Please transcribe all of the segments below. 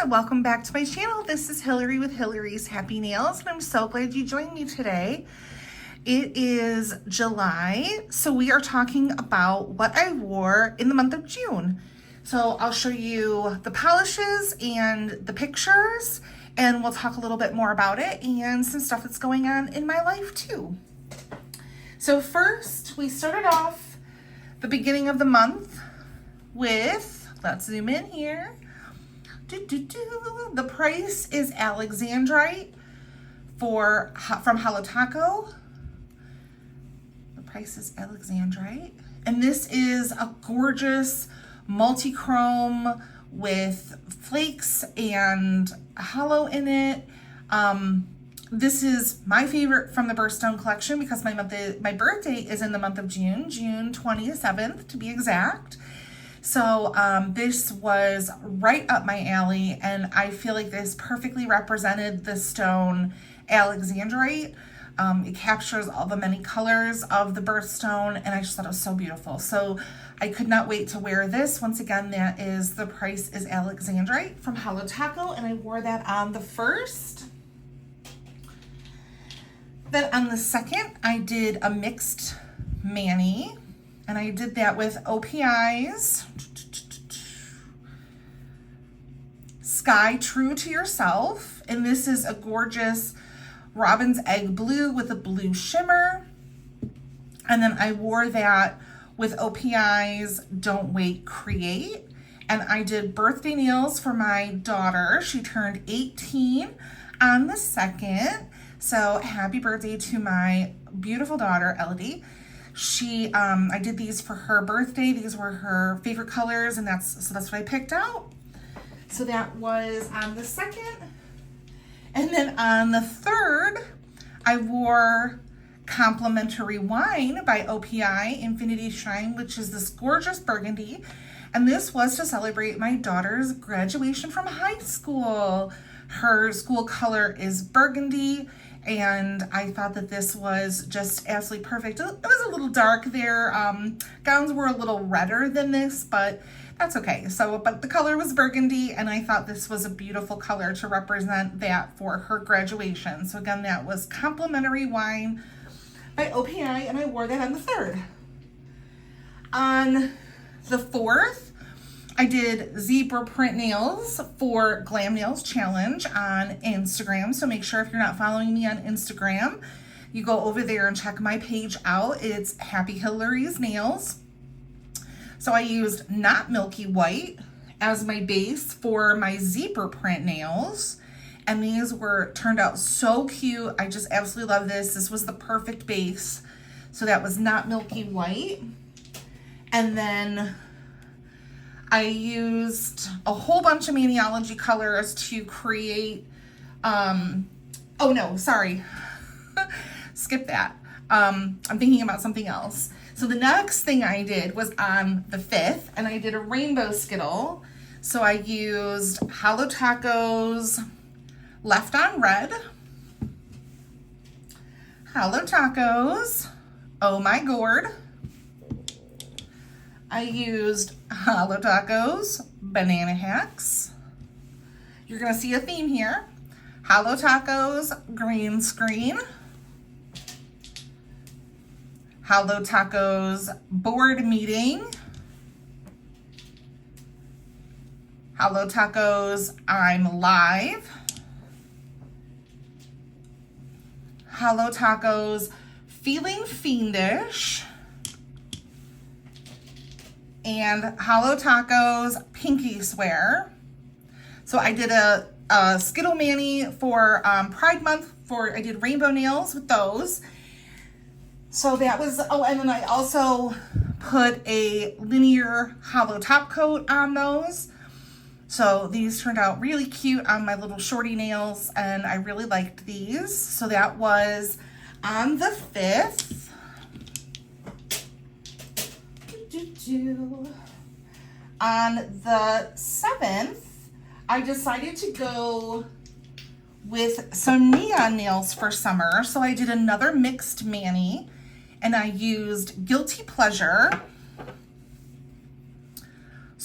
welcome back to my channel. This is Hillary with Hillary's Happy Nails, and I'm so glad you joined me today. It is July, so we are talking about what I wore in the month of June. So I'll show you the polishes and the pictures, and we'll talk a little bit more about it and some stuff that's going on in my life too. So first, we started off the beginning of the month with, let's zoom in here. The price is Alexandrite from Halo Taco. The price is Alexandrite. And this is a gorgeous multi-chrome with flakes and halo in it. This is my favorite from the Birthstone collection because my birthday is in the month of June 27th to be exact. So this was right up my alley, and I feel like this perfectly represented the stone Alexandrite. It captures all the many colors of the birthstone, and I just thought it was so beautiful. So I could not wait to wear this. Once again, the price is Alexandrite from Halo Taco, and I wore that on the 1st. Then on the 2nd, I did a mixed mani. And I did that with OPI's Sky True to Yourself. And this is a gorgeous robin's egg blue with a blue shimmer. And then I wore that with OPI's Don't Wait Create. And I did birthday nails for my daughter. She turned 18 on the 2nd. So happy birthday to my beautiful daughter, Elodie. I did these for her birthday. These were her favorite colors, and that's what I picked out. So that was on the 2nd. And then on the 3rd, I wore Complimentary Wine by OPI Infinity Shine, which is this gorgeous burgundy. And this was to celebrate my daughter's graduation from high school. Her school color is burgundy, and I thought that this was just absolutely perfect. It was a little dark there. Gowns were a little redder than this, but that's okay. But the color was burgundy, and I thought this was a beautiful color to represent that for her graduation. So again, that was Complimentary Wine by OPI, and I wore that on the 3rd. On the 4th, I did zebra print nails for Glam Nails Challenge on Instagram. So make sure if you're not following me on Instagram, you go over there and check my page out. It's Happy Hillary's Nails. So I used Not Milky White as my base for my zebra print nails. And these turned out so cute. I just absolutely love this. This was the perfect base. So that was Not Milky White. And then I used a whole bunch of Maniology colors to create, oh no, sorry, skip that. I'm thinking about something else. So the next thing I did was on the 5th, and I did a rainbow Skittle. So I used Halo Taco's Left on Red, Halo Taco's Oh My Gourd, I used Halo Taco's Banana Hacks. You're going to see a theme here. Halo Taco's Green Screen. Halo Taco's Board Meeting. Halo Taco's I'm Live. Halo Taco's Feeling Fiendish. And Halo Taco's Pinky Swear. So I did a Skittle Mani for Pride Month. I did rainbow nails with those. So that was, and then I also put a linear hollow top coat on those. So these turned out really cute on my little shorty nails, and I really liked these. So that was on the 5th. On the 7th, I decided to go with some neon nails for summer. So I did another mixed mani, and I used Guilty Pleasure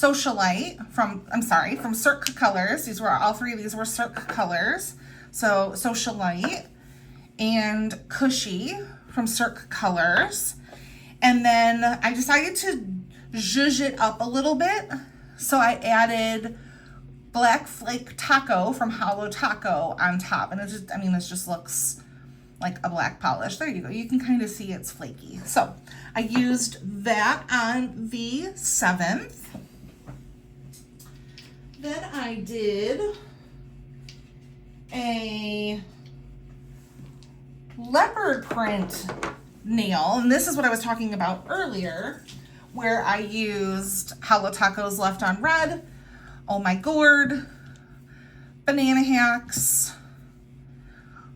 Socialite from Cirque Colors. These were all three of these were Cirque Colors. So Socialite and Cushy from Cirque Colors. And then I decided to zhuzh it up a little bit. So I added Black Flake Taco from Holo Taco on top. And it just, I mean, this just looks like a black polish. There you go. You can kind of see it's flaky. So I used that on the 7th. Then I did a leopard print nail, and this is what I was talking about earlier, where I used Holo Taco's Left on Red, Oh My Gourd, Banana Hacks,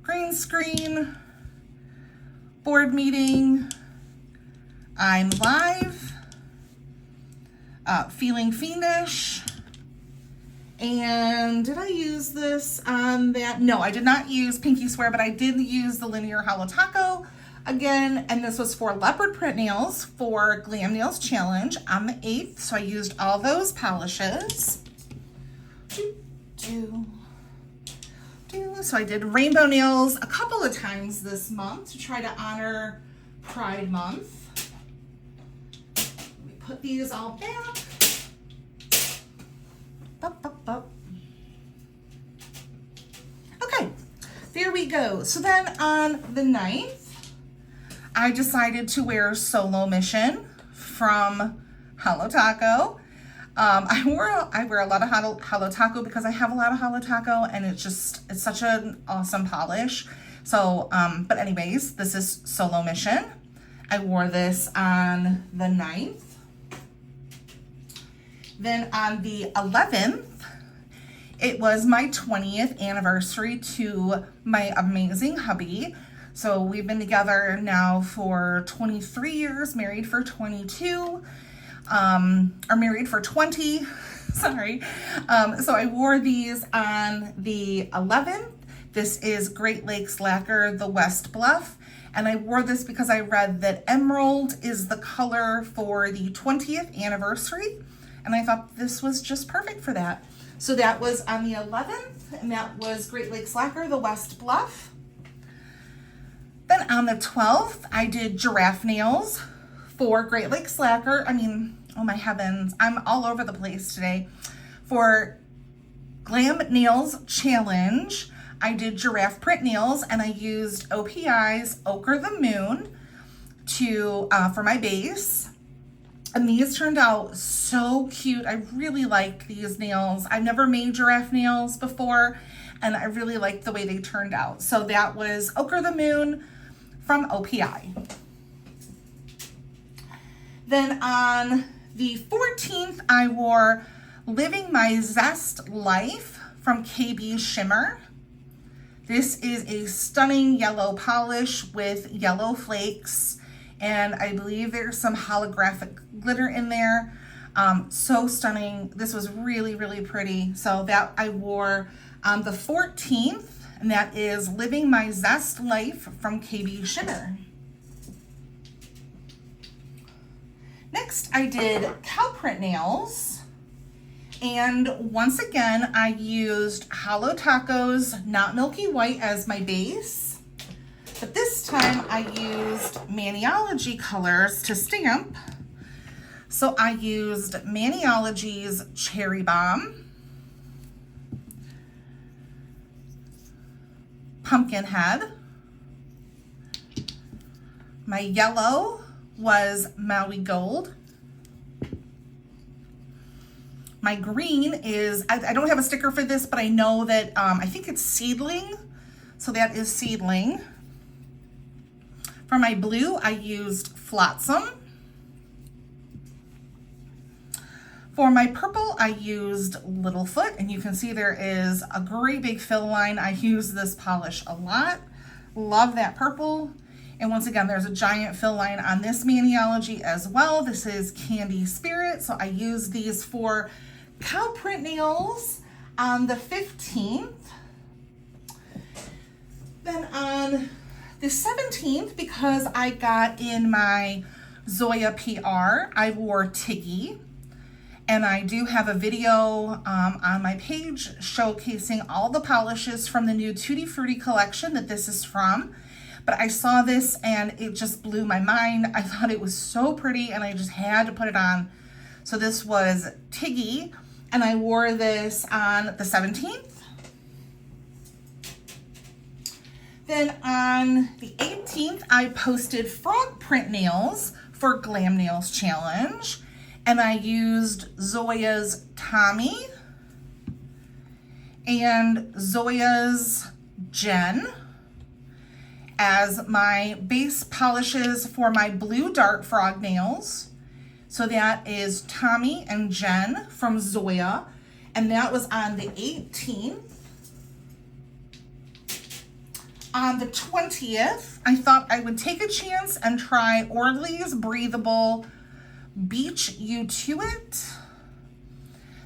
Green Screen, Board Meeting, I'm Live, Feeling Fiendish, and did I use this on that? No, I did not use Pinky Swear, but I did use the Linear Holo Taco again, and this was for leopard print nails for Glam Nails Challenge on the 8th, so I used all those polishes. So I did rainbow nails a couple of times this month to try to honor Pride Month. Let me put these all back. Okay, there we go. So then on the 9th, I decided to wear Solo Mission from Holo Taco. I wear a lot of Holo Taco because I have a lot of Holo Taco, and it's such an awesome polish. So, but anyways, this is Solo Mission. I wore this on the 9th. Then on the 11th, it was my 20th anniversary to my amazing hubby. So we've been together now for 23 years, married for 22, or married for 20, sorry. So I wore these on the 11th. This is Great Lakes Lacquer, the West Bluff. And I wore this because I read that emerald is the color for the 20th anniversary. And I thought this was just perfect for that. So that was on the 11th, and that was Great Lakes Lacquer, the West Bluff. Then on the 12th, I did giraffe nails for Great Lakes Lacquer. I mean, oh my heavens, I'm all over the place today. For Glam Nails Challenge, I did giraffe print nails, and I used OPI's Ochre the Moon for my base. And these turned out so cute. I really liked these nails. I've never made giraffe nails before, and I really liked the way they turned out. So that was Ochre the Moon from OPI. Then on the 14th, I wore Living My Zest Life from KB Shimmer. This is a stunning yellow polish with yellow flakes, and I believe there's some holographic glitter in there. So stunning. This was really, really pretty. So that I wore on the 14th, and that is Living My Zest Life from KB Shimmer. Next, I did cow print nails. And once again, I used Holo Taco's Not Milky White as my base. But this time I used Maniology colors to stamp. So I used Maniology's Cherry Bomb, Pumpkinhead. My yellow was Maui Gold. My green is, I don't have a sticker for this, but I know that, I think it's Seedling. So that is Seedling. For my blue, I used Flotsam. For my purple, I used Littlefoot, and you can see there is a great big fill line. I use this polish a lot. Love that purple. And once again, there's a giant fill line on this Maniology as well. This is Candy Spirit, so I use these for cow print nails on the 15th. Then on the 17th, because I got in my Zoya PR, I wore Tiggy. And I do have a video on my page showcasing all the polishes from the new Tutti Frutti collection that this is from. But I saw this and it just blew my mind. I thought it was so pretty and I just had to put it on. So this was Tiggy, and I wore this on the 17th. Then on the 18th, I posted frog print nails for Glam Nails Challenge. And I used Zoya's Tommy and Zoya's Jen as my base polishes for my blue dart frog nails. So that is Tommy and Jen from Zoya. And that was on the 18th. On the 20th, I thought I would take a chance and try Orly's Breathable Beach You To It.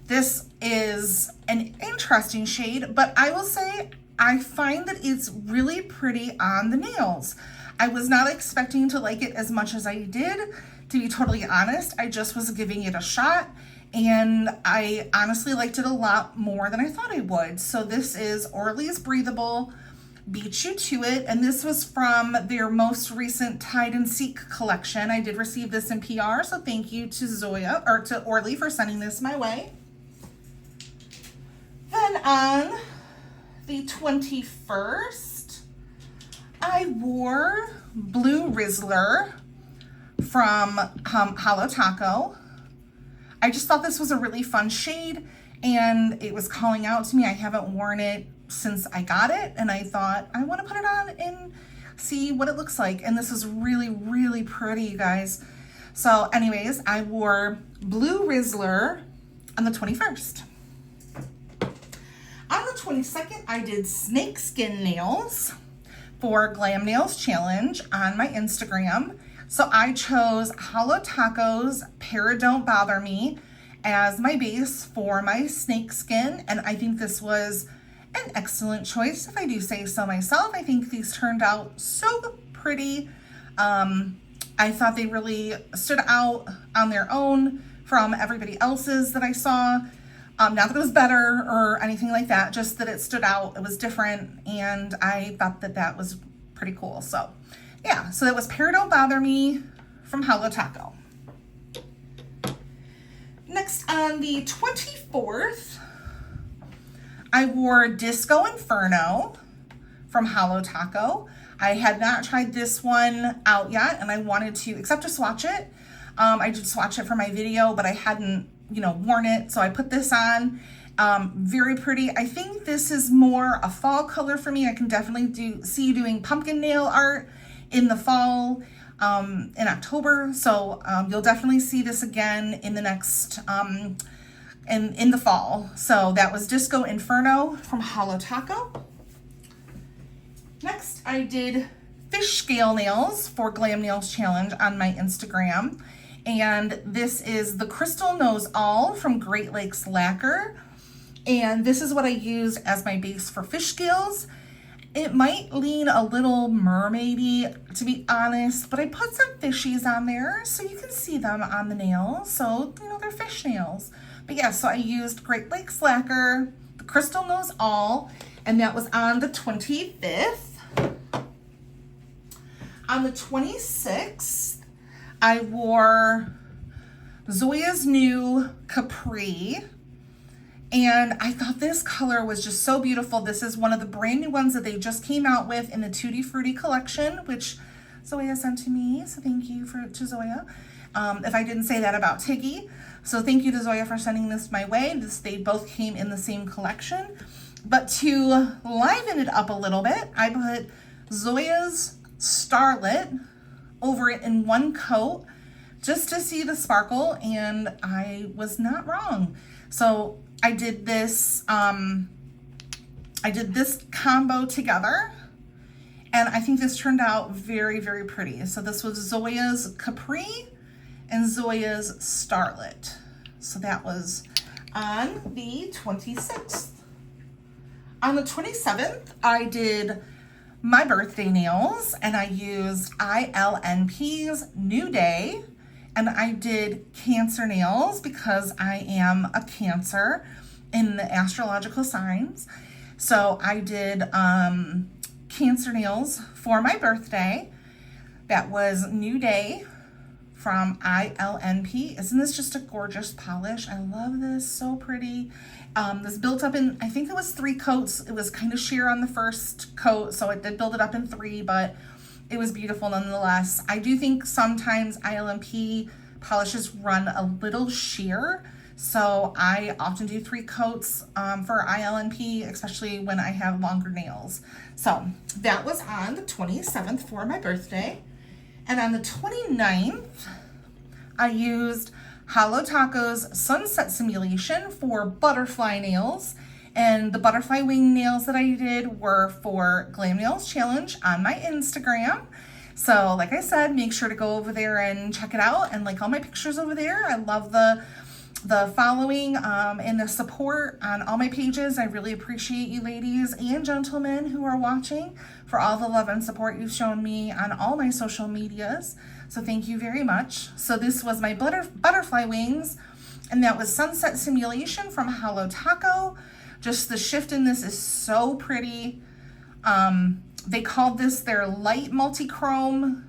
This is an interesting shade, but I will say I find that it's really pretty on the nails. I was not expecting to like it as much as I did, to be totally honest. I just was giving it a shot, and I honestly liked it a lot more than I thought I would. So this is Orly's Breathable Beat You To It, and this was from their most recent Hide and Seek collection. I did receive this in PR, so thank you to Zoya, or to Orly, for sending this my way. Then on the 21st, I wore Blue Rizzler from Holo Taco. I just thought this was a really fun shade, and it was calling out to me. I haven't worn it since I got it, and I thought I want to put it on and see what it looks like. And this is really, really pretty, you guys. So anyways, I wore Blue Rizzler on the 21st. On the 22nd, I did snakeskin nails for Glam Nails Challenge on my Instagram. So I chose Holo Taco's Para Don't Bother Me as my base for my snakeskin, and I think this was an excellent choice, if I do say so myself. I think these turned out so pretty. I thought they really stood out on their own from everybody else's that I saw. Not that it was better or anything like that, just that it stood out. It was different, and I thought that that was pretty cool. So yeah, so that was Para Don't Bother Me from Holo Taco. Next, on the 24th, I wore Disco Inferno from Holo Taco. I had not tried this one out yet, and I wanted to, except to swatch it. I did swatch it for my video, but I hadn't, worn it. So I put this on. Very pretty. I think this is more a fall color for me. I can definitely see doing pumpkin nail art in the fall, in October. So you'll definitely see this again in the next, in the fall. So that was Disco Inferno from Holo Taco. Next, I did fish scale nails for Glam Nails Challenge on my Instagram. And this is the Crystal Knows All from Great Lakes Lacquer. And this is what I used as my base for fish scales. It might lean a little mermaidy, to be honest, but I put some fishies on there so you can see them on the nails. So, they're fish nails. But yeah, so I used Great Lakes Lacquer, the Crystal Knows All, and that was on the 25th. On the 26th, I wore Zoya's new Capri, and I thought this color was just so beautiful. This is one of the brand new ones that they just came out with in the Tutti Frutti collection, which Zoya sent to me, so thank you to Zoya. If I didn't say that about Tiggy. So thank you to Zoya for sending this my way. They both came in the same collection. But to liven it up a little bit, I put Zoya's Starlit over it in one coat just to see the sparkle, and I was not wrong. So I did this combo together, and I think this turned out very, very pretty. So this was Zoya's Capri and Zoya's Starlit. So that was on the 26th. On the 27th, I did my birthday nails, and I used ILNP's New Day, And I did Cancer nails because I am a Cancer in the astrological signs. So I did Cancer nails for my birthday. That was New Day from ILNP. Isn't this just a gorgeous polish? I love this, so pretty. This built up in, I think it was 3 coats. It was kind of sheer on the first coat, so it did build it up in 3, but it was beautiful nonetheless. I do think sometimes ILNP polishes run a little sheer, so I often do 3 coats for ILNP, especially when I have longer nails. So that was on the 27th for my birthday. And on the 29th, I used Holo Taco's Sunset Simulation for butterfly nails. And the butterfly wing nails that I did were for Glam Nails Challenge on my Instagram. So like I said, make sure to go over there and check it out and like all my pictures over there. I love the following and the support on all my pages. I really appreciate you ladies and gentlemen who are watching for all the love and support you've shown me on all my social medias. So thank you very much. So this was my butterfly wings, and that was Sunset Simulation from Holo Taco. Just the shift in this is so pretty. They called this their light multi-chrome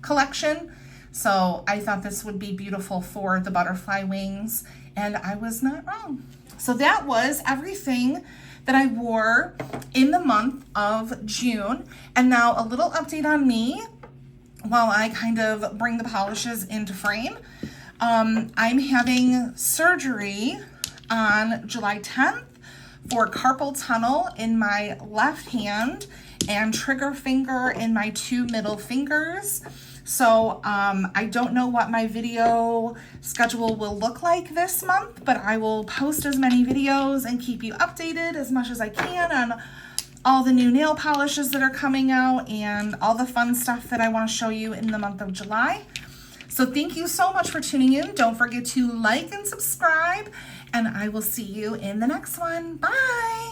collection. So I thought this would be beautiful for the butterfly wings, and I was not wrong. So that was everything that I wore in the month of June. And now a little update on me while I kind of bring the polishes into frame. I'm having surgery on July 10th for carpal tunnel in my left hand and trigger finger in my 2 middle fingers. So I don't know what my video schedule will look like this month, but I will post as many videos and keep you updated as much as I can on all the new nail polishes that are coming out and all the fun stuff that I want to show you in the month of July. So thank you so much for tuning in. Don't forget to like and subscribe, and I will see you in the next one. Bye.